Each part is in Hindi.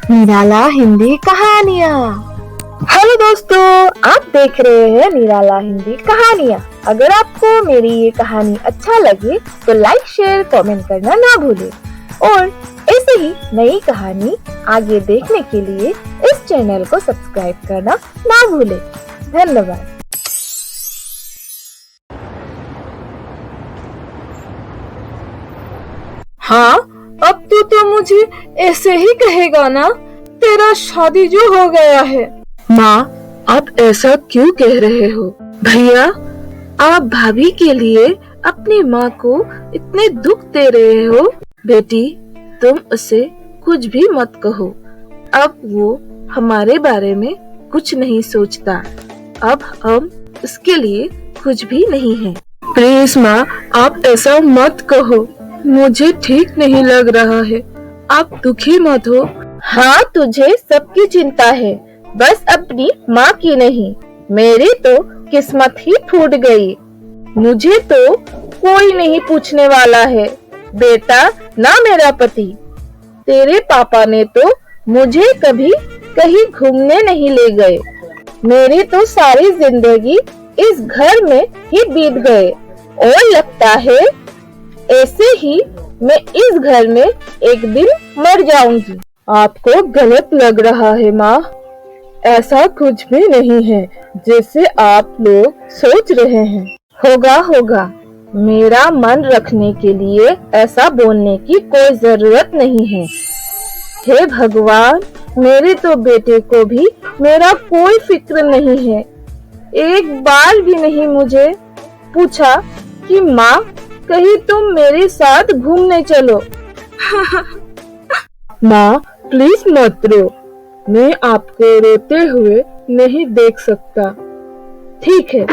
निराला हिंदी कहानियाँ। हेलो दोस्तों, आप देख रहे हैं निराला हिंदी कहानियाँ। अगर आपको मेरी ये कहानी अच्छा लगे तो लाइक शेयर कमेंट करना ना भूलें और ऐसे ही नई कहानी आगे देखने के लिए इस चैनल को सब्सक्राइब करना ना भूलें। धन्यवाद। हाँ, अब तो मुझे ऐसे ही कहेगा ना, तेरा शादी जो हो गया है। माँ, आप ऐसा क्यों कह रहे हो? भैया, आप भाभी के लिए अपनी माँ को इतने दुख दे रहे हो। बेटी, तुम उसे कुछ भी मत कहो। अब वो हमारे बारे में कुछ नहीं सोचता। अब हम उसके लिए कुछ भी नहीं है। प्लीज माँ, आप ऐसा मत कहो। मुझे ठीक नहीं लग रहा है। आप दुखी मत हो। हाँ, तुझे सबकी चिंता है, बस अपनी माँ की नहीं। मेरी तो किस्मत ही फूट गई। मुझे तो कोई नहीं पूछने वाला है, बेटा ना मेरा पति। तेरे पापा ने तो मुझे कभी कहीं घूमने नहीं ले गए। मेरी तो सारी जिंदगी इस घर में ही बीत गए और लगता है ऐसे ही मैं इस घर में एक दिन मर जाऊंगी। आपको गलत लग रहा है माँ, ऐसा कुछ भी नहीं है जैसे आप लोग सोच रहे हैं। होगा, मेरा मन रखने के लिए ऐसा बोलने की कोई जरूरत नहीं है। हे भगवान, मेरे तो बेटे को भी मेरा कोई फिक्र नहीं है। एक बार भी नहीं मुझे पूछा कि माँ कहीं तुम मेरे साथ घूमने चलो। माँ प्लीज मत रो, मैं आपको रोते हुए नहीं देख सकता। ठीक है,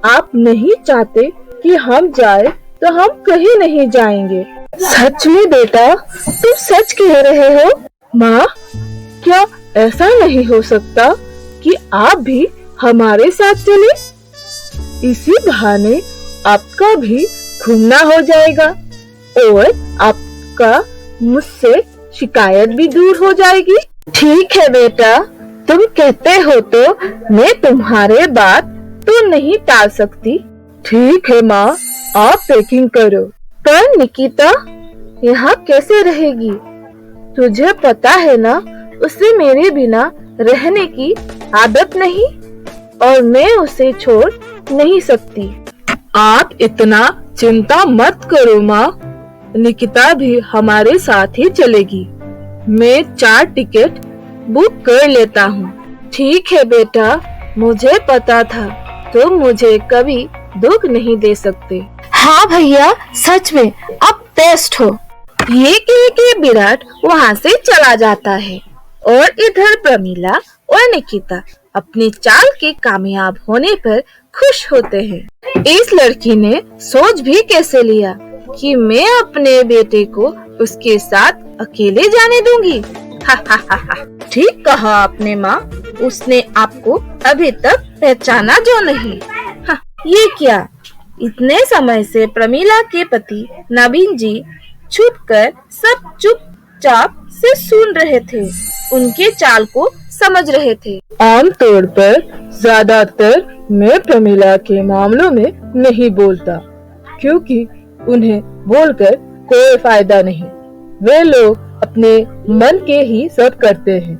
आप नहीं चाहते कि हम जाए तो हम कहीं नहीं जाएंगे। सच में बेटा, तुम सच कह रहे हो? माँ, क्या ऐसा नहीं हो सकता कि आप भी हमारे साथ चले? इसी बहाने आपका भी घूमना हो जाएगा और आपका मुझसे शिकायत भी दूर हो जाएगी। ठीक है बेटा, तुम कहते हो तो मैं तुम्हारे बात तो नहीं टाल सकती। ठीक है माँ, आप पैकिंग करो। पर निकिता यहाँ कैसे रहेगी? तुझे पता है ना, उसे मेरे बिना रहने की आदत नहीं और मैं उसे छोड़ नहीं सकती। आप इतना चिंता मत करो माँ, निकिता भी हमारे साथ ही चलेगी। मैं 4 टिकट बुक कर लेता हूँ। ठीक है बेटा, मुझे पता था तुम मुझे कभी दुख नहीं दे सकते। हाँ भैया, सच में अब बेस्ट हो। ये कह के विराट वहाँ से चला जाता है और इधर प्रमीला और निकिता अपनी चाल के कामयाब होने पर खुश होते हैं। इस लड़की ने सोच भी कैसे लिया कि मैं अपने बेटे को उसके साथ अकेले जाने दूंगी। ठीक कहा आपने माँ, उसने आपको अभी तक पहचाना जो नहीं। ये क्या? इतने समय से प्रमीला के पति नवीन जी छुपकर सब चुपचाप से सुन रहे थे, उनके चाल को समझ रहे थे। आमतौर पर ज्यादातर मैं प्रमीला के मामलों में नहीं बोलता, क्योंकि उन्हें बोलकर कोई फायदा नहीं। वे लोग अपने मन के ही सब करते हैं।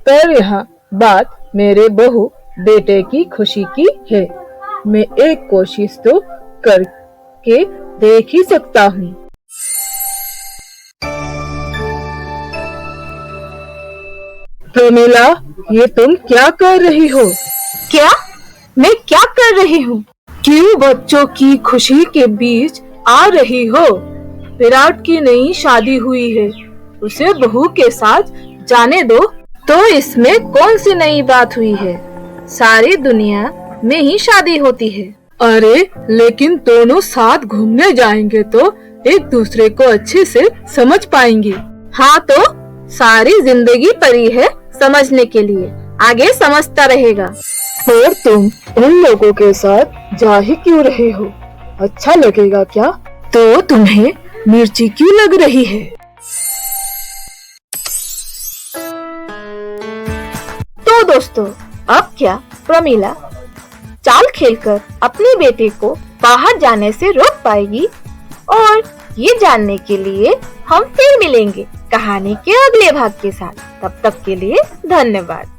पर यहाँ बात मेरे बहू बेटे की खुशी की है। मैं एक कोशिश तो करके देख ही सकता हूँ। प्रमीला, ये तुम क्या कर रही हो? क्या? मैं क्या कर रही हूँ? क्यों बच्चों की खुशी के बीच आ रही हो? विराट की नई शादी हुई है, उसे बहू के साथ जाने दो। तो इसमें कौन सी नई बात हुई है? सारी दुनिया में ही शादी होती है। अरे लेकिन दोनों साथ घूमने जाएंगे तो एक दूसरे को अच्छे से समझ पाएंगे। हाँ, तो सारी जिंदगी पड़ी है समझने के लिए, आगे समझता रहेगा। और तुम उन लोगों के साथ जा ही क्यों रहे हो? अच्छा लगेगा क्या? तो तुम्हें मिर्ची क्यों लग रही है? दोस्तों, अब क्या प्रमीला चाल खेलकर अपने बेटे को बाहर जाने से रोक पाएगी? और ये जानने के लिए हम फिर मिलेंगे कहानी के अगले भाग के साथ। तब तक के लिए धन्यवाद।